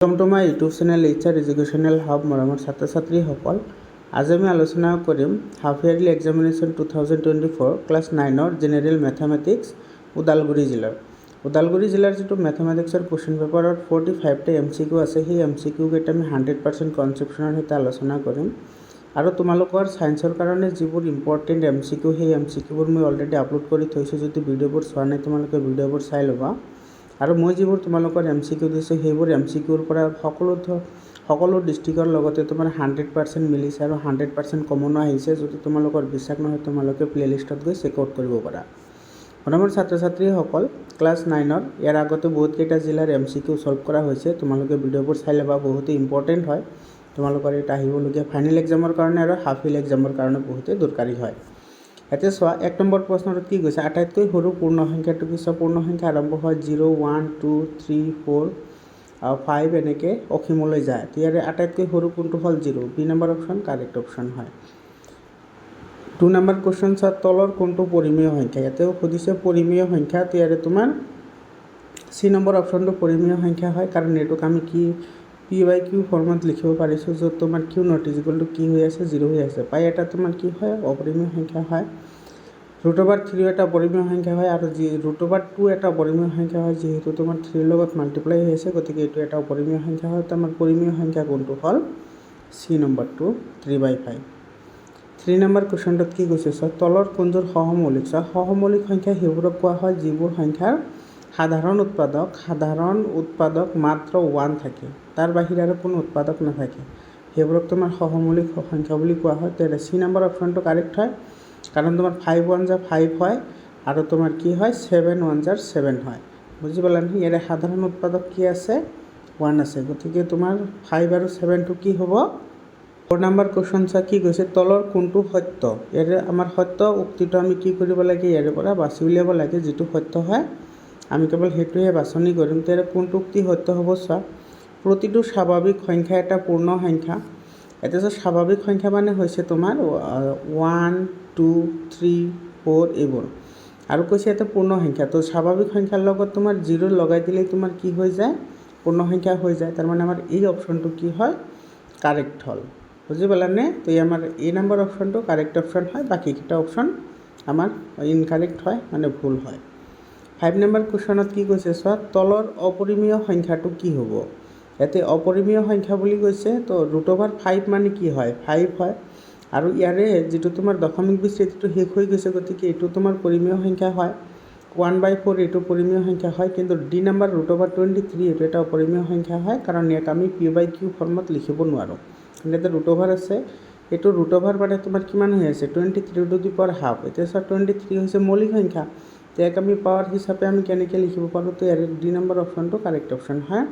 Welcome to my YouTube channel HR educational hub मरमर छात्र छात्री सकल आज आमी आलोचना करिम half yearly examination 2024 class 9 general mathematics Udalguri जिलार जो मैथमेटिक्सर क्वेश्चन पेपर 45 टा एमसीकिউ আছে সেই एमसीकिউ কেইটা আমি 100% কনসেপশনৰ সৈতে আলোচনা কৰিম আৰু তোমালোকৰ সায়েন্সৰ কাৰণে যিবোৰ ইম্পৰ্টেন্ট एमसीकिউ সেই एमसीकिউবোৰ মই অলৰেডি আপলোড কৰি থৈছো যদি ভিডিঅ'বোৰ চোৱা নাই তোমালোকে ভিডিঅ'বোৰ চাই ল'বা আৰু মই যিবোৰ তোমালোকৰ एमसीकिউ দিছো সেইবোৰ एमसीकिউৰ পৰা সকলো ডিস্ট্ৰিক্টৰ লগতে তোমাৰ 100% মিলিছে আৰু 100% কমন আহিছে যদি তোমালোকৰ বিশ্বাস নহয় তোমালোকে প্লেলিষ্টত গৈ চেক আউট কৰিব পাৰা মৰমৰ ছাত্ৰ ছাত্ৰীসকল ক্লাস 9 ইয়াৰ আগতে বহুত কেইটা জিলাৰ एमसीकिউ সলভ কৰা হৈছে তোমালোকে ভিডিঅ'বোৰ চাই ল'বা বহুত ইম্পৰ্টেন্ট হয় তোমালোকৰ এটা আহিবলগীয়া ফাইনেল এক্সামৰ কাৰণে আৰু হাফ ইয়েৰলি এক্সামৰ কাৰণে বহুত দৰকাৰী হয় এতে সোয়া এক নম্বৰ প্ৰশ্নত কি গৈছে আটাইতকৈ সৰু পূৰ্ণ সংখ্যাটো কি পূৰ্ণ সংখ্যা আৰম্ভ হয় 0 1 2 3 4 5 এনেকে অসীমলৈ যায় ইয়াৰে আটাইতকৈ সৰু কোনটো হল 0 B number option correct option হয় 2 নম্বৰ কোশ্চন তলৰ কোনটো পৰিমেয় সংখ্যা এতেও খুদিছে পৰিমেয় সংখ্যা ইয়াৰে তোমাৰ সি নম্বৰ অপচনটো পৰিমেয় সংখ্যা হয় কাৰণ এটোক আমি কি পি বাই কিউ ফৰ্মত লিখিব পাৰিছো য'ত তোমাৰ Q not is equal to কি হৈ আছে 0 হৈ আছে পাই এটা তোমাৰ কি হয় অপৰিমেয় সংখ্যা হয় √3 এটা পৰিমেয় সংখ্যা হয় আৰু √2 এটা পৰিমেয় সংখ্যা হয় যেহেতু তোমাৰ 3 লগত মাল্টিপ্লাই হৈ আছে গতিকে এটো এটা পৰিমেয় সংখ্যা হয় তোমাৰ পৰিমেয় সংখ্যা কোনটো হল সি নম্বৰটো 3/5 3 নম্বৰ কোশ্চনটোত কি কৈছে তলৰ কোনটোৰ সহমৌলিক সংখ্যা হেবোৰক কোৱা হয় যিবোৰ সংখ্যাৰ সাধাৰণ উৎপাদক মাত্ৰ 1 থাকে তাৰ বাহিৰে আৰু কোনো উৎপাদক নাথাকে হেবোৰক তোমাৰ সহমৌলিক সংখ্যা বুলি কোৱা হয় তেনে সি নম্বৰ অপচনটো কাৰেক্ট হয় কাৰণ তোমাৰ 5 1 যা 5 হয় আৰু তোমাৰ কি হয় 7 1 যা 7 হয় বুজি পালা নি ইয়াৰে সাধাৰণ উৎপাদক কি আছে 1 আছে গতিকে তোমাৰ 5 আৰু 7 টো কি হ'ব 4 নম্বৰ কোশ্চন কি কৈছে তলৰ কোনটো সত্য ইয়াৰে আমাৰ সত্য উক্তিটো আমি কি কৰিব লাগে ইয়াৰে পৰা বাছি উলিয়াব লাগে যেটো সত্য হয় আমি কেৱল হেতুহে বাছনি কৰিম তেৰে কোনটো উক্তি সত্য হ'ব প্ৰতিটো স্বাভাৱিক সংখ্যা এটা পূৰ্ণ সংখ্যা এটা স্বাভাৱিক সংখ্যা মানে হৈছে তোমাৰ 1 2 3 4 এইবোৰ আৰু কৈছে এটা পূৰ্ণ সংখ্যা তো স্বাভাৱিক সংখ্যাৰ লগত তোমাৰ 0 লগাই দিলে তোমাৰ কি হৈ যায় পূৰ্ণ সংখ্যা হৈ যায় তাৰ মানে আমাৰ এই অপচনটো কি হয় কাৰেক্ট হল বুজি পালানে তো আমাৰ এই নম্বৰ অপচনটো কাৰেক্ট অপচন হয় বাকি কিটা অপচন আমাৰ ইনকাৰেক্ট হয় মানে ভুল হয় 5 নম্বৰ কোশ্চনত কি কৈছে তলৰ অপৰিমেয় সংখ্যাটো কি হ'ব এতে অপৰিমেয় সংখ্যা বুলি কৈছে তো √5 মানে কি হয় 5 হয় আৰু ইয়াৰে যেটো তোমাৰ দশমিক বিচ্ছেদটো শেষ হৈ গৈছে গতিকে এটো তোমাৰ পৰিমেয় সংখ্যা হয় 1/4 এটো পৰিমেয় সংখ্যা হয় কিন্তু ডি নম্বৰ √23 এটো এটা অপৰিমেয় সংখ্যা হয় কাৰণ ইয়াক আমি পি বাই কিউ ফৰ্মত লিখিব নোৱাৰো এতে √, আছে এটো √, মানে তোমাৰ কিমান হৈ আছে 23 টু দি পাৱাৰ হাফ এটা 23 হৈছে মৌলিক সংখ্যা ইয়াক আমি পাৱাৰ হিচাপে আমি কেনেকৈ লিখিব পাৰো তো ইয়াৰ ডি নম্বৰ অপচনটো কাৰেক্ট অপচন হয়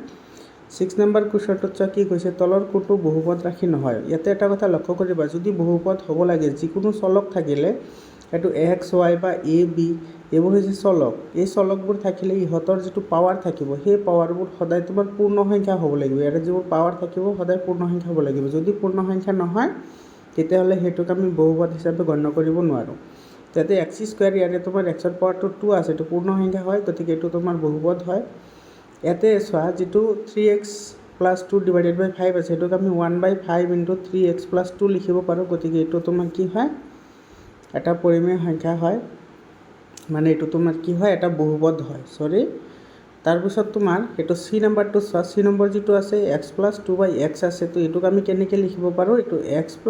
6 নম্বৰ কোশ্চনটোত কি কৈছে তলৰ কোনটো বহুপদ ৰাশি নহয় ইয়াতে এটা কথা লক্ষ্য কৰিবা যদি বহুপদ হ'ব লাগে যিকোনো চলক থাকিলে এটো x y বা a b এইবোৰ হৈছে চলক এই চলকবোৰ থাকিলে ইহতৰ যেটো পাৱাৰ থাকিব সেই পাৱাৰবোৰ সদায় তোমাৰ পূৰ্ণ সংখ্যা হ'ব লাগিব ইয়াৰ যিবোৰ পাৱাৰ থাকিব সদায় পূৰ্ণ সংখ্যা হ'ব লাগিব যদি পূৰ্ণ সংখ্যা নহয় তেতিয়াহলে হেতুক আমি বহুপদ হিচাপে গণ্য কৰিব নোৱাৰো তাতে x² ইয়াৰে তোমাৰ x ৰ পাৱাৰটো 2 আছে এটো পূৰ্ণ সংখ্যা হয় গতিকে এটো তোমাৰ বহুপদ হয় ইয়াতে সোয়া যেটো 3x + 2 / 5 আছে এটোক আমি 1/5 * 3x + 2 লিখিব পাৰো গতিকে এটো তোমাৰ কি হয় এটা পৰিমেয় সংখ্যা হয় মানে এটো তোমাৰ কি হয় এটা বহুপদ হয় সৰি তাৰ পিছত তোমাৰ এটো সি নম্বৰটো সি নম্বৰ যেটো আছে x + 2/x আছে তো এটোক আমি কেনেকৈ লিখিব পাৰো এটো x +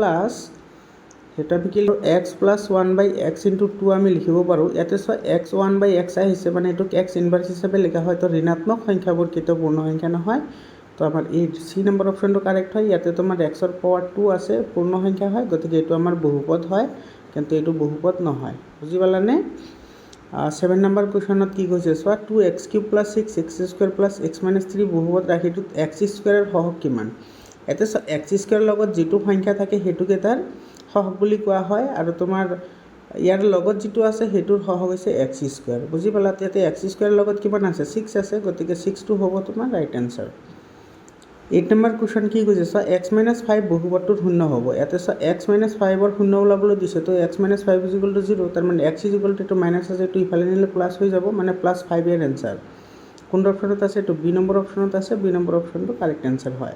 এটা আমি কি x + 1/x * 2 আমি লিখিব পাৰো ইয়াতে x 1/x আহিছে মানে এটোক x ইনভাৰ্স হিচাপে লেখা হয় তো ঋণাত্মক সংখ্যাবোৰ কেতিয়াও পূৰ্ণ সংখ্যা নহয় তো আমাৰ এই সি নম্বৰ অপচনটো কাৰেক্ট হয় ইয়াতে তোমাৰ x ৰ পাৱাৰ 2 আছে পূৰ্ণ সংখ্যা হয় গতিকে এটো আমাৰ বহুপদ হয় কিন্তু এটো বহুপদ নহয় বুজি পালানে 7 নম্বৰ কোশ্চনত কি কৈছে 2x³ + 6x² + x - 3 বহুপদ ৰাশিটোত x² ৰ সহগ কিমান এতে x² লগত যেটো সংখ্যা থাকে হেতুকে তাৰ সহগ বুলি কোৱা হয় আৰু তোমাৰ ইয়াৰ লগত যেটো আছে হেতুৰ সহগ হৈছে x² বুজি পালা ইয়াতে x² লগত কিমান আছে 6 আছে গতিকে 6 টো হ'ব তোমাৰ ৰাইট আনসাৰ 8 নম্বৰ কোশ্চন কি কৈছে x - 5 বহুপদটোৰ শূন্য হ'ব ইয়াতে x - 5 ৰ শূন্য ওলাবলৈ দিছে তো x - 5 = 0 তাৰ মানে x = এটো মাইনাস আছে এটো ইফালে নিলে প্লাস হৈ যাব মানে +5 এর आंसर কোনটো অপশ্যনত আছে এইটো বি নম্বৰ অপশ্যনত আছে, বি নম্বৰ অপশ্যনটো কাৰেক্ট এনচাৰ হয়।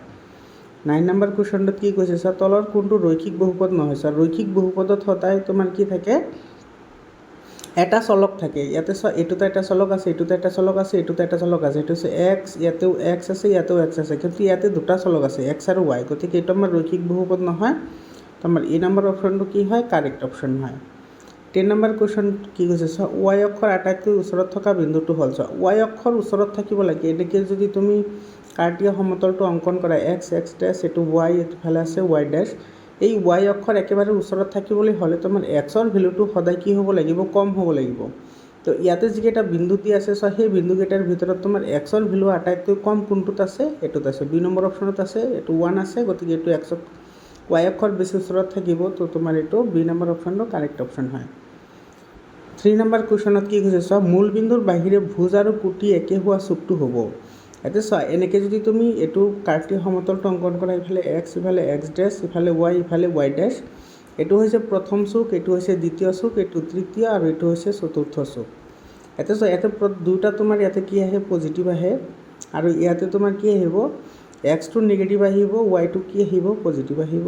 9 নম্বৰ কুৱেশ্যনটোত কি কৈছে চোৱা, তলৰ কোনটো ৰৈখিক বহুপদ নহয়। চোৱা ৰৈখিক বহুপদত সদায় তোমাৰ কি থাকে, এটা চলক থাকে। ইয়াতে চোৱা এইটোতে এটা চলক আছে, এইটোতে এটা চলক আছে, এইটোতে এটা চলক আছে, এইটো হৈছে এক্স, ইয়াতেও এক্স আছে, ইয়াতেও এক্স আছে, কিন্তু ইয়াতে দুটা চলক আছে এক্স আৰু ৱাই, গতিকে এইটো আমাৰ ৰৈখিক বহুপদ নহয়। তোমাৰ এই নম্বৰ অপশ্যনটো কি হয়, কাৰেক্ট অপশ্যন হয়। 10 নম্বৰ কুৱেশ্যন কি কৈছে চোৱা, ৱাই অক্ষৰ আটাইতকৈ ওচৰত থকা বিন্দুটো হ'ল, চোৱা ৱাই অক্ষৰ ওচৰত থাকিব লাগে। এনেকৈ যদি তুমি কাৰ্টীয় সমতলটো অংকন কৰা, এক্স এক্স ডেছ, এইটো ৱাই, এইফালে আছে ৱাই ডেছ, এই ৱাই অক্ষৰ একেবাৰে ওচৰত থাকিবলৈ হ'লে তোমাৰ এক্সৰ ভেলুটো সদায় কি হ'ব লাগিব, কম হ'ব লাগিব। তো ইয়াতে যিকেইটা বিন্দু দি আছে চোৱা, সেই বিন্দুকেইটাৰ ভিতৰত তোমাৰ এক্সৰ ভেলু আটাইতকৈ কম কোনটোত আছে, এইটোত আছে, বি নম্বৰ অপশ্যনত আছে, এইটো 1 আছে, গতিকে এইটো এক্সত ৱাই অক্ষৰ বেছি ওচৰত থাকিব, তো তোমাৰ এইটো বি নম্বৰ অপশ্যনটো কাৰেক্ট অপশ্যন হয়। 3 নম্বৰ কুৱেশ্যনত কি কৈছে চোৱা, মূল বিন্দুৰ বাহিৰে ভুজ আৰু কুটি একে হোৱা চুকটো হ'ব। ইয়াতে চোৱা এনেকৈ যদি তুমি এইটো কাৰ্টীয় সমতলটো অংকন কৰা, ইফালে এক্স ডেছ, ইফালে ৱাই ডেছ, এইটো হৈছে প্ৰথম চুক, এইটো হৈছে দ্বিতীয় চুক, এইটো তৃতীয়, আৰু এইটো হৈছে চতুৰ্থ চুক। ইয়াতে চোৱা ইয়াতে দুটা তোমাৰ ইয়াতে কি আহে, পজিটিভ আহে, আৰু ইয়াতে তোমাৰ কি আহিব, এক্সটো নিগেটিভ আহিব, ৱাইটো কি আহিব, পজিটিভ আহিব।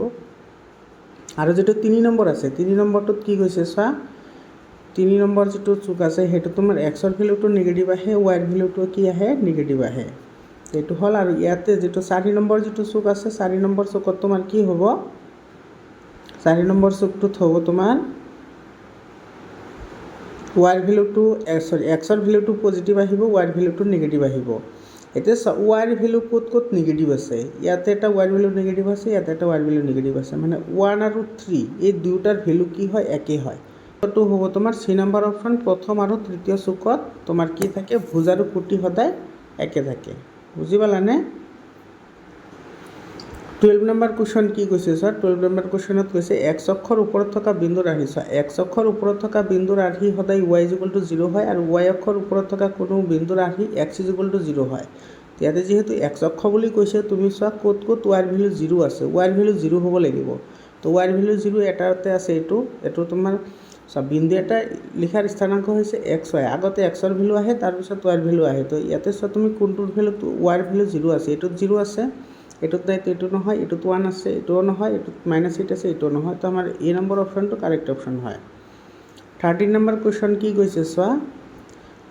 আৰু যিটো 3 নম্বৰ আছে, 3 নম্বৰটোত কি কৈছে চোৱা, 3 নম্বৰ যিটো চুক আছে সেইটো তোমাৰ এক্সৰ ভেলুটো নিগেটিভ আহে, ৱাইৰ ভেলুটো কি আহে, নিগেটিভ আহে, এইটো হ'ল। আৰু ইয়াতে যিটো 4 নম্বৰ যিটো চুক আছে, 4 নম্বৰ চুকত তোমাৰ কি হ'ব, 4 নম্বৰ চুকটোত হ'ব তোমাৰ ৱাইৰ ভেলুটো এক্সৰ ভেলুটো পজিটিভ আহিব, ৱাইৰ ভেলুটো নিগেটিভ আহিব। এতিয়া ৱাইৰ ভেলু ক'ত ক'ত নিগেটিভ আছে, ইয়াতে এটা ৱাইৰ ভেলু নিগেটিভ আছে, ইয়াতে এটা ৱাইৰ ভেলু নিগেটিভ আছে, মানে 1 আৰু 3 এই দুয়োটাৰ ভেলু কি হয়, একেই হয়। তো হ'ব তোমাৰ চি নম্বৰ অপশ্যন, প্ৰথম আৰু তৃতীয় চুকত তোমাৰ কি থাকে, ভুজ আৰু কুটি সদায় একে থাকে। বুজি পালানে? 12 নম্বৰ কুৱেশ্যন কি কৈছে চোৱা, 12 নম্বৰ কুৱেশ্যনত কৈছে এক্স অক্ষৰ ওপৰত থকা বিন্দুৰ আৰ্হি। চোৱা এক্স অক্ষৰ ওপৰত থকা বিন্দুৰ আৰ্হি সদায় ৱাই ইকুৱেল টু 0 হয়, আৰু ৱাই অক্ষৰ ওপৰত থকা কোনো বিন্দুৰ আৰ্হি এক্স ইকুৱেল টু 0 হয়। ইয়াতে যিহেতু এক্স অক্ষ বুলি কৈছে, তুমি চোৱা ক'ত ক'ত ৱাইৰ ভেলু 0 আছে, ৱাইৰ ভেলু 0 হ'ব লাগিব। তো ৱাইৰ ভেলু 0 এটাতে আছে, এইটো তোমাৰ চোৱা বিন্দু এটা লিখাৰ স্থানাংক হৈছে এক্স ৱাই, আগতে এক্সৰ ভেলু আহে, তাৰপিছত ৱাইৰ ভেলু আহে। তো ইয়াতে চোৱা তুমি কোনটোৰ ভেলু, ৱাইৰ ভেলু 0 আছে, এইটোত 0 আছে, এইটোত নাই, এইটো নহয়, এইটোত 1 আছে, এইটোও নহয়, এইটোত -8 আছে, এইটোও নহয়, তো আমাৰ এ নম্বৰ অপশ্যনটো কাৰেক্ট অপশ্যন হয়। 13 নম্বৰ কুৱেশ্যন কি কৈছে চোৱা,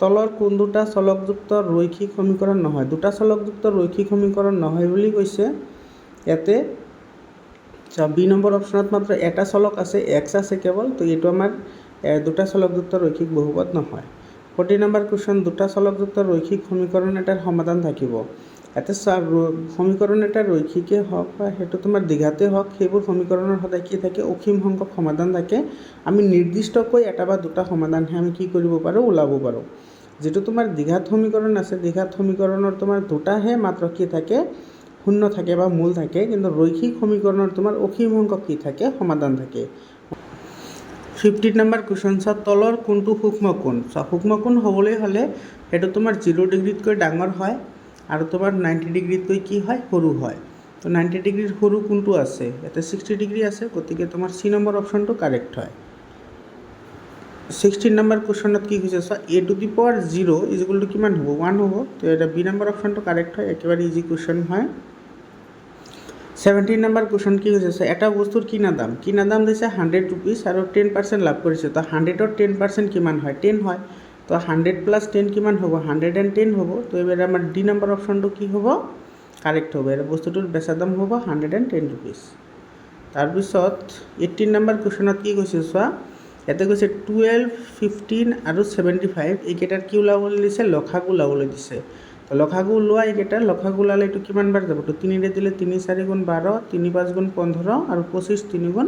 তলৰ কোন দুটা চলকযুক্ত ৰৈখিক সমীকৰণ নহয়। দুটা চলকযুক্ত ৰৈখিক সমীকৰণ নহয় বুলি কৈছে। ইয়াতে চোৱা বি নম্বৰ অপশ্যনত মাত্ৰ এটা চলক আছে, এক্স আছে কেৱল, তো এইটো আমাৰ দুটা চলকযুক্ত ৰৈখিক বহুপদ নহয়। 14 নম্বৰ কুৱেশ্যন, দুটা চলকযুক্ত ৰৈখিক সমীকৰণ এটাৰ সমাধান থাকিব। ইয়াতে চোৱা সমীকৰণ এটা ৰৈখিকেই হওক বা সেইটো তোমাৰ দ্বিঘাতেই হওক, সেইবোৰ সমীকৰণৰ সদায় কি থাকে, অসীম সংখ্যক সমাধান থাকে। আমি নিৰ্দিষ্টকৈ এটা বা দুটা সমাধানহে আমি কি কৰিব পাৰোঁ, ওলাব পাৰোঁ। যিটো তোমাৰ দ্বিঘাত সমীকৰণ আছে, দ্বিঘাত সমীকৰণৰ তোমাৰ দুটাহে মাত্ৰ কি থাকে, শূন্য থাকে বা মূল থাকে, কিন্তু ৰৈখিক সমীকৰণৰ তোমাৰ অসীম সংখ্যক কি থাকে, সমাধান থাকে। 15 নম্বৰ কুৱেশ্যন চোৱা, তলৰ কোনটো সূক্ষ্ম কোণ। চোৱা সূক্ষ্ম কোণ হ'বলৈ হ'লে সেইটো তোমাৰ 0 ডিগ্ৰীতকৈ ডাঙৰ হয়, আৰু তোমাৰ 90 ডিগ্ৰীতকৈ কি হয়, সৰু হয়। তো 90 ডিগ্ৰীৰ সৰু কোনটো আছে, ইয়াতে 60 ডিগ্ৰী আছে, গতিকে তোমাৰ চি নম্বৰ অপশ্যনটো কাৰেক্ট হয়। 16 নম্বৰ কুৱেশ্যনত কি কৈছে চোৱা, a two the power 0 is equal two কিমান হ'ব, 1 হ'ব। তো এটা বি নম্বৰ অপশ্যনটো কাৰেক্ট হয়, একেবাৰে ইজি কুৱেশ্যন হয়। 17 নম্বৰ কুৱেশ্যন কি কৈছে চোৱা, এটা বস্তুৰ কিনা দাম দিছে 100 ৰুপিজ আৰু 10% লাভ কৰিছে। তো 100ৰ 10% কিমান হয়, 10 হয়। তো 100 + 10 কিমান হ'ব, 110 হ'ব। তো এইবাৰ আমাৰ ডি নম্বৰ অপশ্যনটো কি হ'ব, কাৰেক্ট হ'ব। আৰু বস্তুটোৰ বেচা দাম হ'ব 110 ৰুপিজ। তাৰপিছত 18 নম্বৰ কুৱেশ্যনত কি কৈছে চোৱা, ইয়াতে কৈছে 12, 15 আৰু 75 এইকেইটাৰ কি ওলাবলৈ দিছে, লসাগু ওলাবলৈ দিছে। তো লসাগু ওলোৱা এইকেইটাৰ লসাগু ওলালে এইটো কিমান বাৰ যাব, তো 3 দিলে 3 4 গুণ 12, 3 5 গুণ 15, আৰু 25 3 গুণ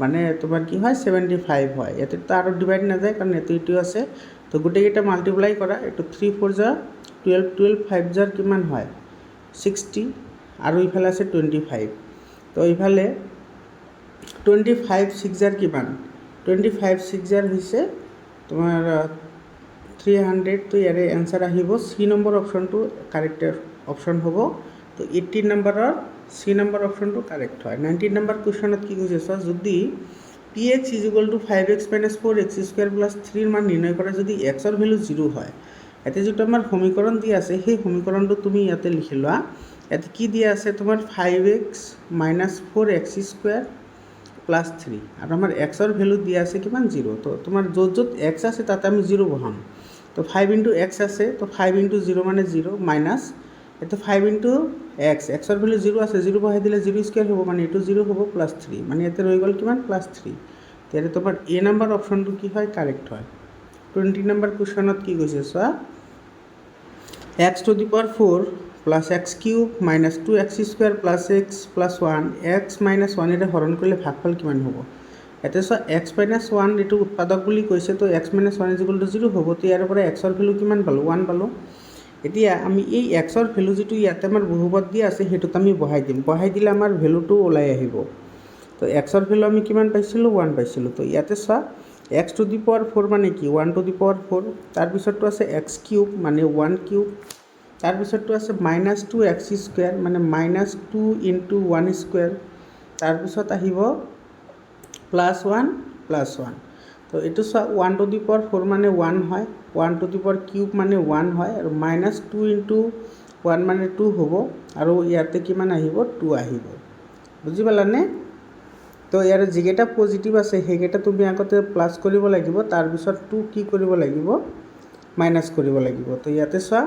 মানে তোমাৰ কি হয়, 75 হয়। ইয়াতেতো আৰু ডিভাইড নাযায়, কাৰণ এইটো আছে। তো গোটেইকেইটা মাল্টিপ্লাই কৰা, এইটো 3 4 যা 12, 12 5 যাৰ কিমান হয়, 60, আৰু ইফালে আছে 25। তো ইফালে 25 6 যাৰ কিমান, 25 6 যাৰ হৈছে তোমাৰ 300। তো ইয়াৰে এনচাৰ আহিব চি নম্বৰ অপশ্যনটো কাৰেক্ট অপশ্যন হ'ব। তো 18 নম্বৰৰ চি নম্বৰ অপশ্যনটো কাৰেক্ট হয়। 19 নম্বৰ কুৱেশ্যনত কি কৈছে চোৱা, যদি px = 5x - 4x² + 3 ৰ মান নিৰ্ণয় কৰা, যদি এক্সৰ ভেলু 0 হয়, ইয়াতে যিটো আমাৰ সমীকৰণ দিয়া আছে সেই সমীকৰণটো তুমি ইয়াতে লিখি লোৱা। ইয়াতে কি দিয়া আছে তোমাৰ 5x - 4x² + 3 আৰু আমাৰ এক্সৰ ভেলু দিয়া আছে কিমান 0। তো তোমাৰ য'ত য'ত এক্স আছে তাতে আমি 0 বহাম। তো 5 × x আছে, তো 5 × 0 মানে 0 মাইনাছ এইটো 5 × x, এক্সৰ ভেলু 0 আছে, 0 বহাই দিলে 0² হ'ব, মানে এইটো 0 হ'ব +3, মানে ইয়াতে ৰৈ গ'ল কিমান +3। ইয়াতে তোমাৰ এ নাম্বাৰ অপশ্যনটো কি হয় কাৰেক্ট হয়। 20 নম্বৰ কুৱেশ্যনত কি কৈছে চোৱা, x⁴ + x³ - 2x² + x + 1 x - 1 এৰে হৰণ কৰিলে ভাগফল কিমান হ'ব। ইয়াতে চোৱা x - 1 এইটো উৎপাদক বুলি কৈছে, তো x - 1 = 0 হ'ব। তো ইয়াৰ পৰা এক্সৰ ভেলু কিমান পালোঁ 1 পালোঁ। এতিয়া আমি এই এক্সৰ ভেলু যিটো ইয়াতে আমাৰ বহুপদ দিয়া আছে সেইটোত আমি বহাই দিম, বহাই দিলে আমাৰ ভেলুটো ওলাই আহিব। তো এক্সৰ ভেলু আমি কিমান পাইছিলোঁ 1 পাইছিলোঁ। তো ইয়াতে চোৱা x⁴ মানে কি 1⁴, তাৰপিছতটো আছে x³ মানে 1³ তাৰপিছতটো আছে -2x² মানে -2 × 1², তাৰপিছত আহিব +1 +1। তো এইটো চোৱা 1⁴ মানে 1 হয়, 1³ মানে 1 হয়, আৰু -2 × 1 মানে 2 হ'ব, আৰু ইয়াতে কিমান আহিব 2 আহিব। বুজি পালানে? তো ইয়াৰ যিকেইটা পজিটিভ আছে সেইকেইটা তুমি আগতে প্লাছ কৰিব লাগিব, তাৰপিছত 2 কি কৰিব লাগিব মাইনাছ কৰিব লাগিব। তো ইয়াতে চোৱা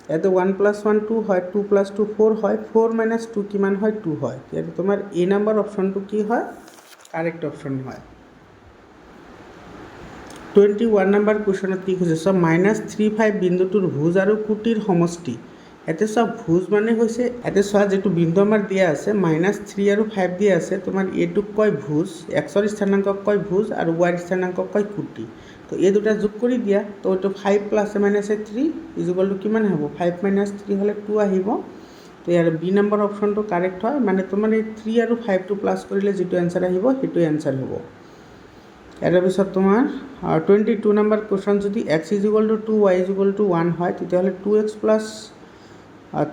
ইয়াতে 1 + 1 2 হয়, 2 + 2 4 হয়, 4 - 2 কিমান হয় 2 হয়। ইয়াতে তোমাৰ এ নাম্বাৰ অপশ্যনটো কি হয় কাৰেক্ট অপশ্যন হয়। 21 নম্বৰ কুৱেশ্যনত কি কৈছে চোৱা, -35 বিন্দুটোৰ ভুজ আৰু কুটিৰ সমষ্টি। ইয়াতে চোৱা ভুজ মানে হৈছে, ইয়াতে চোৱা যিটো বিন্দু আমাৰ দিয়া আছে -3 আৰু 5 দিয়া আছে, তোমাৰ এইটোক কয় ভুজ, এক্সৰ স্থানাংকক কয় ভুজ আৰু ৱাইৰ স্থানাংকক কয় কুটি। তো এই দুটা যোগ কৰি দিয়া, তো এইটো 5 + -3 = কিমান হ'ব 5 - 3 হ'লে 2 আহিব। তো ইয়াৰ বি নম্বৰ অপশ্যনটো কাৰেক্ট হয়, মানে তোমাৰ এই 3 আৰু 5টো প্লাছ কৰিলে যিটো এনচাৰ আহিব সেইটো এনচাৰ হ'ব। ইয়াৰ পিছত তোমাৰ 22 নম্বৰ কুৱেশ্যন, যদি x = 2 y = 1 হয় তেতিয়াহ'লে 2x +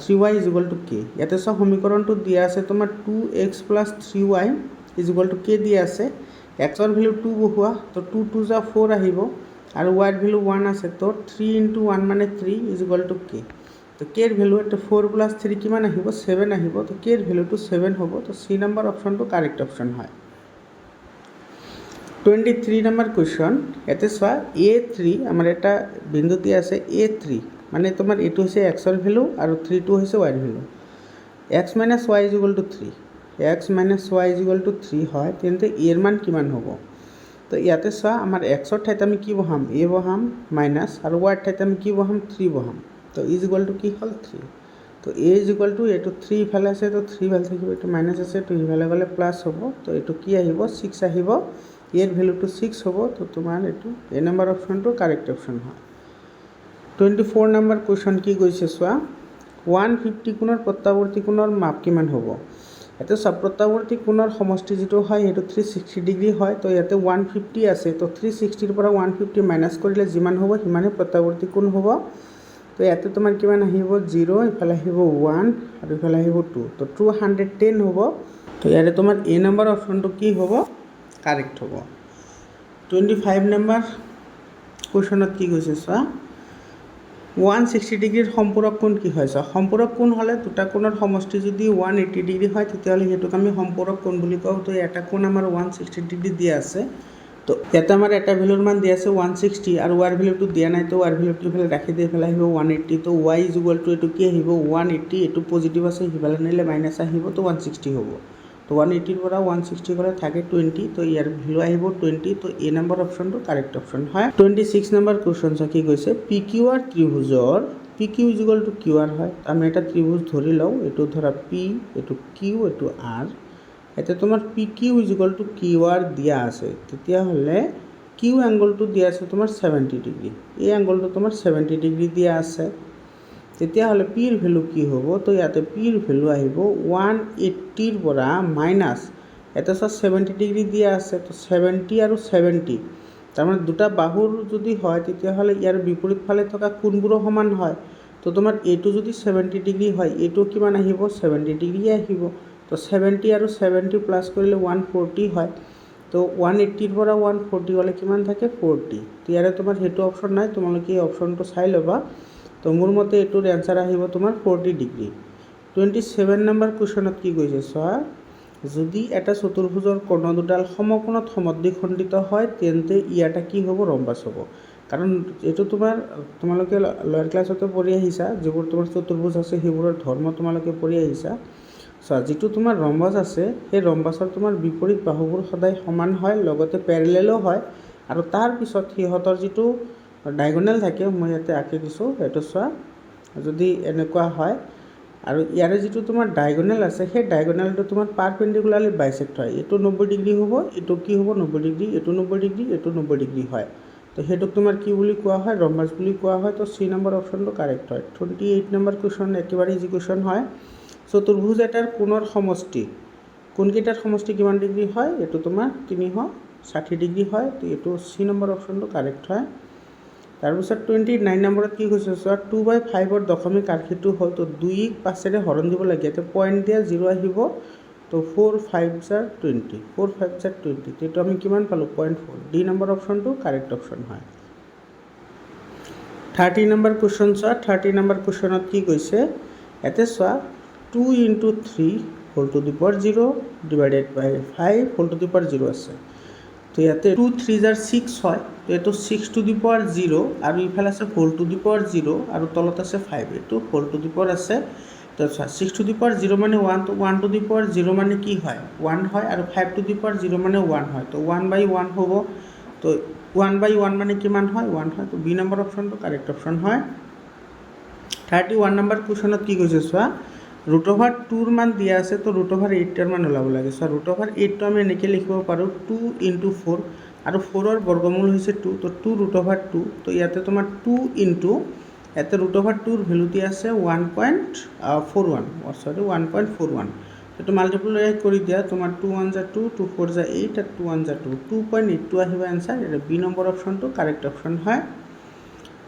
3y = k। ইয়াতে চোৱা সমীকৰণটো দিয়া আছে তোমাৰ 2x + 3y = k দিয়া আছে। এক্সৰ ভেলু 2 বহোৱা, তো 2 × 2 = 4 আহিব, আৰু ৱাইৰ ভেলু 1 আছে, তো 3 × 1 মানে 3 = k। তো k ৰ ভেলু এটা 4 + 3 কিমান আহিব 7 আহিব। তো k ৰ ভেলুটো 7 হ'ব। তো চি নম্বৰ অপশ্যনটো কাৰেক্ট অপশ্যন হয়। 23 নম্বৰ কুৱেশ্যন, ইয়াতে চোৱা A3 আমাৰ এটা বিন্দু দিয়া আছে A3, মানে তোমাৰ এইটো হৈছে এক্সৰ ভেলু আৰু 3টো হৈছে ৱাইৰ value. x - y = 3, x - y = 3 হয়, তেন্তে এৰ মান কিমান হ'ব। তো ইয়াতে চোৱা আমাৰ এক্সৰ ঠাইত আমি কি বহাম a বহাম মাইনাছ, আৰু ৱাইৰ ঠাইত আমি কি বহাম 3 বহাম। তো = কি হ'ল 3। তো a = এইটো 3 ইফালে আছে, তো 3 ইফালে থাকিব, এইটো মাইনাছ আছে, তো ইফালে গ'লে প্লাছ হ'ব। তো এইটো কি আহিব 6 আহিব, এর ভেলুটো 6 হ'ব। তো তোমাৰ এইটো এ নাম্বাৰ অপশ্যনটো কাৰেক্ট অপশ্যন হয়। 24 নম্বৰ কুৱেশ্যন কি কৈছে চোৱা, 150 কোণৰ প্ৰত্যাৱৰ্তী কোণৰ মাপ কিমান হ'ব। ইয়াতে চোৱা প্ৰত্যাৱৰ্তী কোণৰ সমষ্টি যিটো হয় সেইটো 360 ডিগ্ৰী হয়। তো ইয়াতে 150 আছে, তো 360ৰ পৰা 150 মাইনাছ কৰিলে যিমান হ'ব সিমানে প্ৰত্যাৱৰ্তী কোণ হ'ব। তো ইয়াতে তোমাৰ কিমান আহিব 0, ইফালে আহিব 1 আৰু ইফালে আহিব 2, তো 210 হ'ব। তো ইয়াতে তোমাৰ এ নাম্বাৰ অপশ্যনটো কি হ'ব কাৰেক্ট হ'ব। 25 নম্বৰ কুৱেশ্যনত কি কৈছে চোৱা, 160 ডিগ্ৰীৰ সম্পূৰক কোণ কি হয় চোৱা। সম্পূৰক কোণ হ'লে দুটা কোণৰ সমষ্টি যদি 180 ডিগ্ৰী হয় তেতিয়াহ'লে সেইটোক আমি সম্পূৰক কোণ বুলি কওঁ। তো এটা কোণ আমাৰ 160 ডিগ্ৰী দিয়া আছে, তো ইয়াতে আমাৰ এটা ভেলুৰ মান দিয়া আছে 160 আৰু ৱাইৰ ভেলুটো দিয়া নাই, তো ৱাইৰ ভেলুটো ইফালে ৰাখি দিয়ে, ইফালে আহিব 180। তো y = এইটো কি আহিব 180, এইটো পজিটিভ আছে সিফালে নিলে মাইনাছ আহিব, তো 160 হ'ব। তো 180ৰ পৰা 160 গ'লে থাকে 20, তো ইয়াৰ ভেলু আহিব 20। তো এ নম্বৰ অপশ্যনটো কাৰেক্ট অপশ্যন হয়। 26 নম্বৰ কুৱেশ্যন কি কৈছে, PQR ত্ৰিভুজৰ PQ = QR হয়। আমি এটা ত্ৰিভুজ ধৰি লওঁ, এইটো ধৰা P, এইটো Q, এইটো R। এতিয়া তোমাৰ PQ = QR দিয়া আছে, তেতিয়াহ'লে Q এংগলটো দিয়া আছে তোমাৰ 70 ডিগ্ৰী, এই এংগলটো তোমাৰ 70 ডিগ্ৰী দিয়া আছে, তেতিয়াহ'লে P ৰ ভেলু কি হ'ব। তো ইয়াতে P ৰ ভেলু আহিব 180ৰ পৰা মাইনাছ, এটা 70 ডিগ্ৰী দিয়া আছে, তো 70 আৰু 70, তাৰমানে দুটা বাহুৰ যদি হয় তেতিয়াহ'লে ইয়াৰ বিপৰীত ফালে থকা কোণবোৰো সমান হয়। তো তোমাৰ এইটো যদি 70 ডিগ্ৰী হয়, এইটো কিমান আহিব 70 ডিগ্ৰী আহিব। তো 70 আৰু 70 প্লাছ কৰিলে 140 হয়। তো 180ৰ পৰা 140 গ'লে কিমান থাকে 40। তো ইয়াৰে তোমাৰ সেইটো অপশ্যন নাই, তোমালোকে এই অপশ্যনটো চাই ল'বা। তো মোৰ মতে এইটোৰ এনসাৰ আহিব তোমাৰ 40 ডিগ্ৰী 27 নম্বৰ কুৱেশ্যনত কি কৈছে চোৱা যদি এটা চতুৰ্ভুজৰ কৰ্ণ দুডাল সমকোণত সমদ্বিখণ্ডিত হয় তেন্তে ইয়াটা কি হ'ব ৰম্বাস হ'ব কাৰণ এইটো তোমালোকে লয়াৰ ক্লাছতে পঢ়ি আহিছা যিবোৰ তোমাৰ চতুৰ্ভুজ আছে সেইবোৰৰ ধৰ্ম তোমালোকে পঢ়ি আহিছা চোৱা যিটো তোমাৰ ৰম্বাস আছে সেই ৰম্বাসৰ তোমাৰ বিপৰীত বাহুবোৰ সদায় সমান হয় লগতে প্যাৰেলেলো হয় আৰু তাৰ পিছত সিহঁতৰ যিটো ডায়াগোনাল থাকে মই ইয়াতে আঁকি দিছোঁ এইটো চোৱা যদি এনেকুৱা হয় আৰু ইয়াৰে যিটো তোমাৰ ডায়াগোনাল আছে সেই ডায়াগোনালটো তোমাৰ পাৰপেণ্ডিকুলাৰলি বাইসেক্ট হয় এইটো 90 ডিগ্ৰী হ'ব এইটো কি হ'ব 90 ডিগ্ৰী এইটো 90 ডিগ্ৰী এইটো 90 ডিগ্ৰী হয় তো সেইটোক তোমাৰ কি বুলি কোৱা হয় ৰম্বাস বুলি কোৱা হয় তো সি নম্বৰ অপশনটো কাৰেক্ট হয় 28 নম্বৰ কুৱেশ্যন একেবাৰে ইজি কুৱেশ্যন হয় চতুৰ্ভুজ এটাৰ কোণৰ সমষ্টি কোনকেইটাৰ সমষ্টি কিমান ডিগ্ৰী হয় এইটো তোমাৰ 360 ডিগ্ৰী হয় তো এইটো সি নম্বৰ অপশনটো কাৰেক্ট হয় তাৰপিছত 29 নম্বৰত কি কৈছে চোৱা 2/5 ৰ দশমিক আৰ্শীটো হ'ল তো 2ক 5ৰে হৰণ দিব লাগে তো পইণ্ট দিয়া 0 আহিব তো 4 5 * 20 4 5 * 20 তো আমি কিমান পালো 0.4 ডি নম্বৰ অপশনটো কাৰেক্ট অপশন হয় 30 নম্বৰ কুৱেশ্যন চোৱা 30 নম্বৰ কুৱেশ্যনত কি কৈছে এতে চোৱা 2 * 3 whole to the power 0 divided by 5 whole to the power 0 আছে তো ইয়াতে 2 3 * 6 হয় তো এইটো 6 টু দি পাৱাৰ 0 আৰু ইফালে আছে হোল টু দি পাৱাৰ 0 আৰু তলত আছে 5 এইটো হোল টু দি পাৱাৰ আছে তো 6 টু দি পাৱাৰ 0 মানে 1 তো 1 টু দি পাৱাৰ 0 মানে কি হয় 1 হয় আৰু 5 টু দি পাৱাৰ 0 মানে 1 হয় তো 1/1 হ'ব তো 1/1 মানে কিমান হয় 1 হয় তো বি নম্বৰ অপশনটো কাৰেক্ট অপশন হয় 31 নম্বৰ কুৱেশ্যনত কি কৈছে চোৱা √2 ৰ মান দিয়া আছে তো √8 ৰ মান ওলাব লাগে সো √8 টো আমি এনেকৈ লিখিব পাৰোঁ 2 * 4 আৰু 4 ৰ বৰ্গমূল হৈছে 2 তো 2 √2 তো ইয়াতে তোমাৰ 2 * ইয়াতে √2 ৰ ভ্যালুটি আছে 1.41 সৰি 1.41 তো মাল্টিপ্লাই কৰি দিয়া তোমাৰ 2 1 * 2 2 4 * 8 আৰু 2 1 * 2 2.82 আহিব आंसर এটা বি নম্বৰ অপশনটো কাৰেক্ট অপশন হয়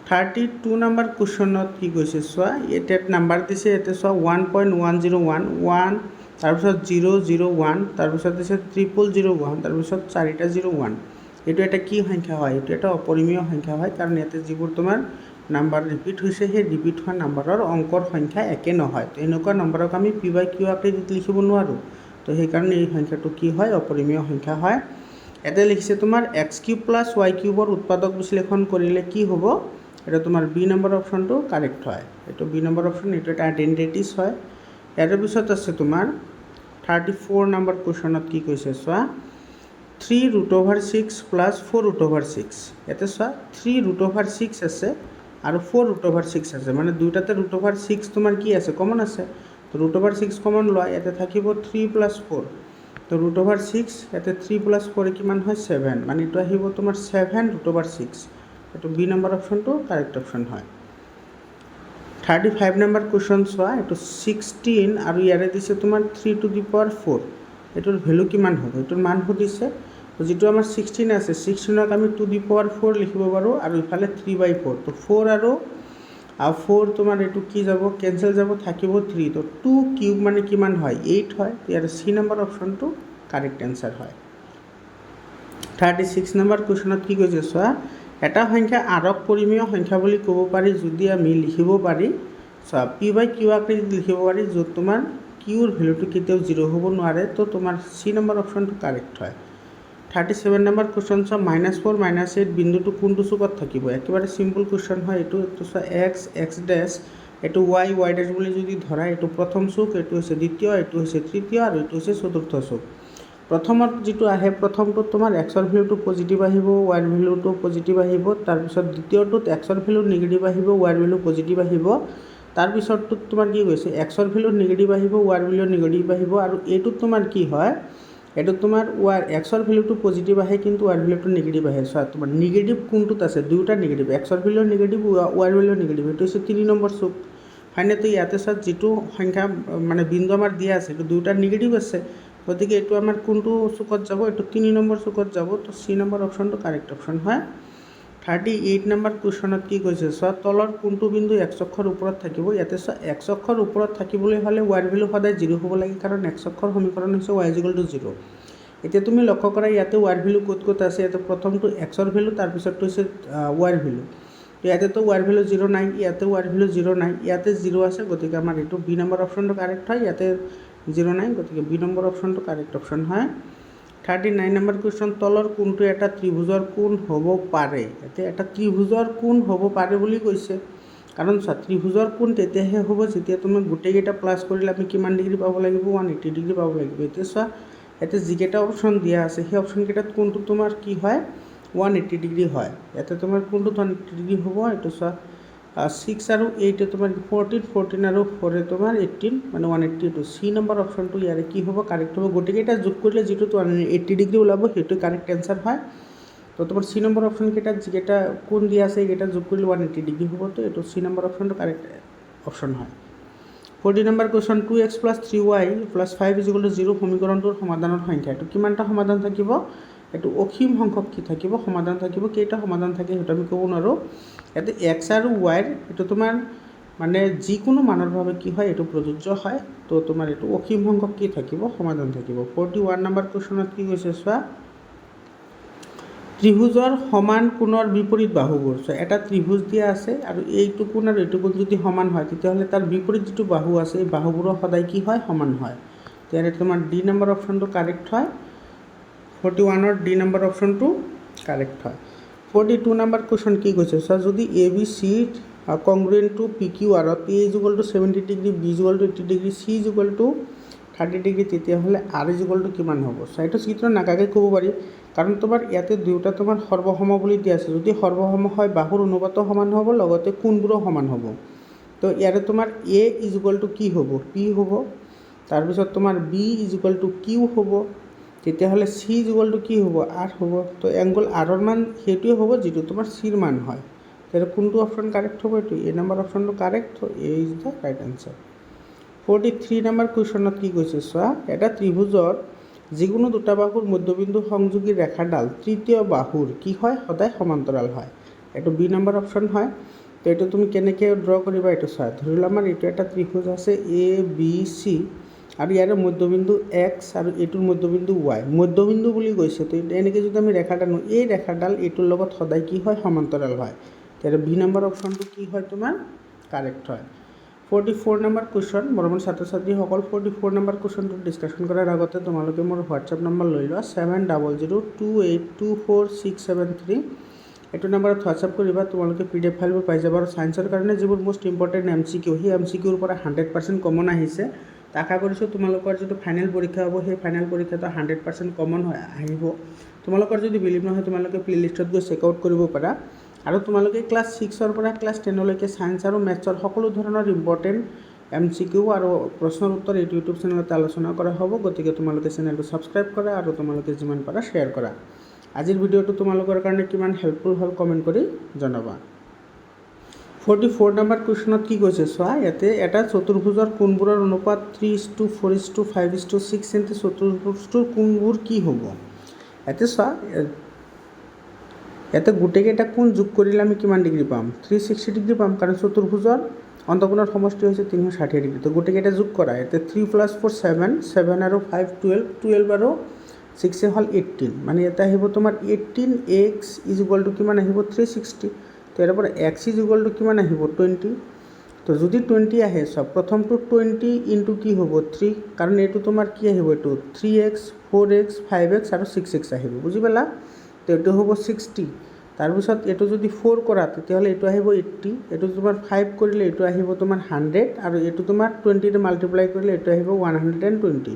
32 নম্বৰ কুৱেশ্যনত কি কৈছে চোৱা এটা নাম্বাৰ দিছে এতে চোৱা 1.101 1 তাৰপিছত 001 তাৰপিছত দিছে 0001 তাৰপিছত 4টা 01 এইটো এটা কি সংখ্যা হয় এইটো এটা অপৰিমেয় সংখ্যা হয় কাৰণ ইয়াতে যিবোৰ তোমাৰ নাম্বাৰ ৰিপিট হৈছে সেই ৰিপিট হোৱা নাম্বাৰৰ অংকৰ সংখ্যা একে নহয় তো এনেকুৱা নম্বৰক আমি p/q আকৃতিত লিখিব নোৱাৰোঁ তো সেইকাৰণে এই সংখ্যাটো কি হয় অপৰিমেয় সংখ্যা হয় এতে লিখিছে তোমাৰ x³ + y³ ৰ উৎপাদক বিশ্লেষণ কৰিলে কি হ'ব এটা তোমাৰ বি নম্বৰ অপশনটো কাৰেক্ট হয় এইটো বি নম্বৰ অপশন এইটো এটা আইডেন্টিটিজ হয় ইয়াৰ পিছত আছে তোমাৰ 34 নম্বৰ কুৱেশ্যনত কি কৈছে চোৱা 3√6 + 4√6 এতে চোৱা 3√6 আছে আৰু 4√6 আছে মানে দুইটাতে √6 তোমাৰ কি আছে কমন আছে তো √6 কমন লোৱা ইয়াতে থাকিব 3 + 4 তো √6 ইয়াতে 3 + 4 কিমান হয় 7 মানে এইটো আহিব তোমাৰ 7√6 এইটো বি নম্বৰ অপশনটো কাৰেক্ট অপশন হয় 35 নম্বৰ কুৱেশ্যন চোৱা এইটো 16 আৰু ইয়াৰে দিছে তোমাৰ 3 টু দি পাৱাৰ 4 এটোৰ ভ্যালু কিমান হ'ব এটোৰ মান সুধিছে তো যেটো আমাৰ 16 আছে 16ক আমি 2 দি পাৱাৰ 4 লিখিব পাৰো আৰু ইফালে 3/4 তো 4 আৰু 4 তোমাৰ এটো কি যাব ক্যান্সেল যাব থাকিব 3 তো 2 কিউব মানে কিমান হয় 8 হয় তো ইয়াৰ সি নম্বৰ অপশনটো কাৰেক্ট आंसर হয় 36 নম্বৰ কুৱেশ্যনত কি কৈছে চোৱা এটা সংখ্যা আৰক পৰিমেয় সংখ্যা বুলি ক'ব পাৰি যদি আমি লিখিব পাৰি চোৱা p/q আকৃতিত লিখিব পাৰি য'ত তোমাৰ q ৰ ভ্যালুটো কেতিয়াও 0 হ'ব নোৱাৰে তো তোমাৰ সি নম্বৰ অপশনটো কাৰেক্ট হয় 37 নম্বৰ কুৱেশ্যন চোৱা -4 -8 বিন্দুটো কোনটো চুকত থাকিব একেবাৰে সিম্পল কুৱেশ্যন হয় এইটো চোৱা x x' এটো y y' বুলি যদি ধৰা এটো প্ৰথম চুক এটো হৈছে দ্বিতীয় এটো হৈছে তৃতীয় আৰু এটো হৈছে চতুৰ্থ চুক প্ৰথমত যেটো আহে প্ৰথমটো তোমাৰ x ৰ ভ্যালুটো পজিটিভ আহিব y ৰ ভ্যালুটো পজিটিভ আহিব তাৰ পিছত দ্বিতীয়টোত x ৰ ভ্যালু নেগেটিভ আহিব y ৰ ভ্যালু পজিটিভ আহিব তাৰ পিছতটো তোমাৰ কি হৈছে x ৰ ভ্যালু নেগেটিভ আহিব y ৰ ভ্যালু নেগেটিভ আহিব আৰু এটো তোমাৰ কি হয় এটো তোমাৰ y x ৰ ভ্যালুটো পজিটিভ আহে কিন্তু y ৰ ভ্যালুটো নেগেটিভ আহে সো তোমাৰ নেগেটিভ কোনটোত আছে দুটা নেগেটিভ x ৰ ভ্যালু নেগেটিভ y ৰ ভ্যালু নেগেটিভ এটো হৈছে 3 নম্বৰ চুক ফাইনে তো ইয়াতে সাত যেটো সংখ্যা মানে বিন্দু আমাৰ দিয়া আছে এটো দুটা নেগেটিভ আছে গতিকে এটো আমাৰ কোনটো চুকত যাব এটো 3 নম্বৰ চুকত যাব তো সি নম্বৰ অপশনটো কাৰেক্ট অপশন হয় 38 নম্বৰ কুৱেশ্যনত কি কৈছে সো তলৰ কোনটো বিন্দু x অক্ষৰ ওপৰত থাকিব ইয়াতে সো x অক্ষৰ ওপৰত থাকিবলৈ হলে y ৰ ভ্যালু সদায় 0 হ'ব লাগে কাৰণ x অক্ষৰ সমীকৰণ হৈছে y 0 এতিয়া তুমি লক্ষ্য কৰা ইয়াতে y ৰ ভ্যালু ক'ত ক'ত আছে এটা প্ৰথমটো x ৰ ভ্যালু তাৰ পিছতটো হৈছে y ৰ ভ্যালু তো ইয়াতেতো ৱাইৰ ভেলু 0 নাই, ইয়াতে ৱাইৰ ভেলু 0 নাই, ইয়াতে 0 আছে, গতিকে আমাৰ এইটো বি নম্বৰ অপশ্যনটো কাৰেক্ট হয়। ইয়াতে 0 নাই, গতিকে বি নম্বৰ অপশ্যনটো কাৰেক্ট অপশ্যন হয়। 39 নম্বৰ কুৱেশ্যন, তলৰ কোনটো এটা ত্ৰিভুজৰ কোণ হ'ব পাৰে? এতিয়া এটা ত্ৰিভুজৰ কোণ হ'ব পাৰে বুলি কৈছে, কাৰণ ত্ৰিভুজৰ কোণ তেতিয়াহে হ'ব যেতিয়া তুমি গোটেইকেইটা প্লাছ কৰিলে আমি কিমান ডিগ্ৰী পাব লাগিব? 180 ডিগ্ৰী পাব লাগিব। এতিয়া চোৱা, ইয়াতে যিকেইটা অপশ্যন দিয়া আছে সেই অপশ্যনকেইটাত কোনটো তোমাৰ কি হয়? 180 ডিগ্ৰী হয়। ইয়াতে তোমাৰ কোনটো 180 ডিগ্ৰী হ'ব? এইটো চোৱা, 6 আৰু 8 তোমাৰ 14 আৰু 4 তোমাৰ 18, মানে 180। চি নম্বৰ অপশ্যনটো ইয়াৰে কি হ'ব? কাৰেক্ট হ'ব। গোটেইকেইটা যোগ কৰিলে যিটো 180 ডিগ্ৰী ওলাব সেইটো কাৰেক্ট এনচাৰ হয়। তো তোমাৰ চি নম্বৰ অপশ্যনকেইটাত যিকেইটা কোণ দিয়া আছে এইকেইটা যোগ কৰিলে 180 ডিগ্ৰী হ'ব। তো এইটো চি নম্বৰ অপশ্যনটো কাৰেক্ট অপশ্যন হয়। 40 নম্বৰ কুৱেশ্যন, 2x + 3y + 5 = 0 সমীকৰণটোৰ সমাধানৰ সংখ্যা। এইটো কিমানটা সমাধান থাকিব? এইটো অসীম সংখ্যক কি থাকিব? সমাধান থাকিব। কেইটা সমাধান থাকে সেইটো আমি ক'ব নোৱাৰোঁ। ইয়াতে এক্স আৰু ৱাইৰ এইটো তোমাৰ মানে যিকোনো মানৰ বাবে কি হয়? এইটো প্ৰযোজ্য হয়। তো তোমাৰ এইটো অসীম সংখ্যক কি থাকিব? সমাধান থাকিব। 41 নম্বৰ কুৱেশ্যনত কি কৈছে চোৱা, ত্ৰিভুজৰ সমান কোণৰ বিপৰীত বাহুবোৰ। এটা ত্ৰিভুজ দিয়া আছে আৰু এইটো কোণ আৰু এইটো কোণ যদি সমান হয় তেতিয়াহ'লে তাৰ বিপৰীত যিটো বাহু আছে এই বাহুবোৰৰ সদায় কি হয়? সমান হয়। তেতিয়াহ'লে তোমাৰ ডি নম্বৰ অপশ্যনটো কাৰেক্ট হয়। 41ৰ ডি নম্বৰ অপশ্যনটো কাৰেক্ট হয়। 42 নম্বৰ কুৱেশ্যন কি কৈছে চোৱা, যদি A B C congruent to P Q আৰত A = 70 degree, B = 80 degree, C = 30 degree, তেতিয়াহ'লে আৰ = কিমান হ'ব? চ' এইটো চিত্ৰ নাকাকে ক'ব পাৰি, কাৰণ তোমাৰ ইয়াতে দুয়োটা তোমাৰ সৰ্বসম বুলি দিয়া আছে। যদি সৰ্বসম হয় বাহুৰ অনুপাতো সমান হ'ব, লগতে কোণবোৰো সমান হ'ব। তো ইয়াৰে তোমাৰ এ = কি হ'ব? পি হ'ব। তাৰপিছত তোমাৰ বি = কিউ হ'ব। তেতিয়াহ'লে চি = কি হ'ব? আৰ হ'ব। তো এংগল আৰৰ মান সেইটোৱে হ'ব যিটো তোমাৰ চিৰ মান হয়। তেতিয়া কোনটো অপশ্যন কাৰেক্ট হ'ব? এইটো এ নম্বৰ অপশ্যনটো correct. A is the right answer. 43 number কুৱেশ্যনত কি কৈছে চোৱা, এটা ত্ৰিভুজৰ যিকোনো দুটা বাহুৰ মধ্যবিন্দু সংযোগী ৰেখাডাল তৃতীয় বাহুৰ কি হয়? সদায় সমান্তৰাল হয়। এইটো বি নম্বৰ অপশ্যন হয়। তো এইটো তুমি কেনেকৈ ড্ৰ কৰিবা? এইটো চোৱা, ধৰি লোৱা আমাৰ এইটো এটা ত্ৰিভুজ আছে এ বি চি আৰু ইয়াৰে মধ্যবিন্দু এক্স আৰু এইটোৰ মধ্যবিন্দু ৱাই। মধ্যবিন্দু বুলি কৈছে, তো এনেকৈ যদি আমি ৰেখা টানো, এই ৰেখাডাল এইটোৰ লগত সদায় কি হয়? সমান্তৰাল হয়। তেতিয়া বি নম্বৰ অপশ্যনটো কি হয়? তোমাৰ কাৰেক্ট হয়। 44 নম্বৰ কুৱেশ্যন, মৰমৰ ছাত্ৰ ছাত্ৰীসকল, 44 নম্বৰ কুৱেশ্যনটো ডিছকাশ্যন কৰাৰ আগতে তোমালোকে মোৰ হোৱাটছএপ নম্বৰ লৈ লোৱা 7002824673। এইটো নম্বৰত হোৱাটছএপ কৰিবা। তোমালোকে PDF ফাইলবোৰ পাই যাবা। আৰু ছায়েন্সৰ কাৰণে যিবোৰ মষ্ট ইম্পৰ্টেণ্ট MCQ, সেই MCQৰ পৰা 100% কমন আহিছে। আশা কৰিছোঁ তোমালোকৰ যিটো ফাইনেল পৰীক্ষা হ'ব সেই ফাইনেল পৰীক্ষাটো 100% কমন আহিব। তোমালোকৰ যদি বিলিভ নহয় তোমালোকে প্লেলিষ্টত গৈ চেকআউট কৰিব পাৰা। আৰু তোমালোকে ক্লাছ 6ৰ পৰা ক্লাছ 10লৈকে ছায়েন্স আৰু মেথছৰ সকলো ধৰণৰ ইম্পৰ্টেণ্ট MCQ আৰু প্ৰশ্নৰ উত্তৰ এইটো ইউটিউব চেনেলতে আলোচনা কৰা হ'ব। গতিকে তোমালোকে চেনেলটো ছাবস্ক্ৰাইব কৰা আৰু তোমালোকে যিমান পাৰা শ্বেয়াৰ কৰা। আজিৰ ভিডিঅ'টো তোমালোকৰ কাৰণে কিমান হেল্পফুল হ'ল কমেণ্ট কৰি জনাবা। 44 নম্বৰ কুৱেশ্যনত কি কৈছে চোৱা, ইয়াতে এটা চতুৰ্ভুজৰ কোণবোৰৰ অনুপাত 3:4:5:6 তেন্তে চতুৰ্ভুজটোৰ কোণবোৰ কি হ'ব? ইয়াতে চোৱা, ইয়াতে গোটেইকেইটা কোণ যোগ কৰিলে আমি কিমান ডিগ্ৰী পাম? 360 ডিগ্ৰী পাম, কাৰণ চতুৰ্ভুজৰ অন্তঃকোণৰ সমষ্টি হৈছে 360 ডিগ্ৰী। তো গোটেইকেইটা যোগ কৰা, ইয়াতে 3 + 4 7, 7 আৰু 5 12, 12 আৰু 6 হ'ল 18, মানে ইয়াতে আহিব তোমাৰ 18x = কিমান আহিব? 360। তো ইয়াৰ পৰা x = কিমান আহিব? 20। তো যদি 20 আহে চব, প্ৰথমটো 20 ইনটু কি হ'ব? 3, কাৰণ এইটো তোমাৰ কি আহিব? এইটো 3x 4x 5x আৰু 6x আহিব। বুজি পালা? তো এইটো হ'ব 60। তাৰপিছত এইটো যদি 4 কৰা তেতিয়াহ'লে এইটো আহিব 80, এইটো তোমাৰ 5 কৰিলে এইটো আহিব তোমাৰ 100, আৰু এইটো তোমাৰ 20ৰে মাল্টিপ্লাই কৰিলে এইটো আহিব 120।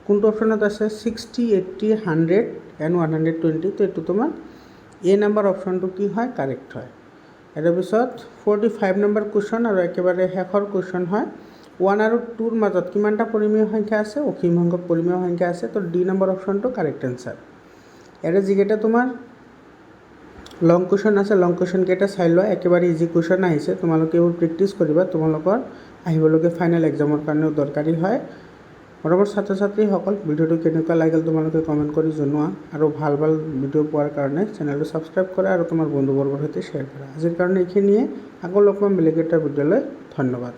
কোনটো অপশ্যনত আছে? 60, 80, 100 এণ্ড 120। তো এইটো তোমাৰ এ নম্বৰ অপশ্যনটো কি হয়? কাৰেক্ট হয়। ইয়াৰ পিছত 45 নম্বৰ কুৱেশ্যন আৰু একেবাৰে শেষৰ কুৱেশ্যন হয়, 1 আৰু 2ৰ মাজত কিমানটা পৰিমেয় সংখ্যা আছে? অসীম সংখ্যক পৰিমেয় সংখ্যা আছে। তো ডি নম্বৰ অপশ্যনটো কাৰেক্ট এনচাৰ। ইয়াৰে যিকেইটা তোমাৰ লং কুৱেশ্যন আছে, লং কুৱেশ্যনকেইটা চাই লোৱা। একেবাৰে ইজি কুৱেশ্যন আহিছে, তোমালোকে এইবোৰ প্ৰেক্টিছ কৰিবা, তোমালোকৰ আহিবলগীয়া ফাইনেল এক্সামৰ কাৰণেও দৰকাৰী হয়। মৰমৰ ছাত্ৰ ছাত্ৰীসকল, ভিডিঅ'টো কেনেকুৱা লাগিল তোমালোকে কমেণ্ট কৰি জনোৱা, আৰু ভাল ভাল ভিডিঅ' পোৱাৰ কাৰণে চেনেলটো ছাবস্ক্ৰাইব কৰা আৰু তোমাৰ বন্ধুবৰ্গৰ সৈতে শ্বেয়াৰ কৰা। আজিৰ কাৰণে এইখিনিয়ে, আকৌ লগ পাম বেলেগ এটা ভিডিঅ'লৈ। ধন্যবাদ।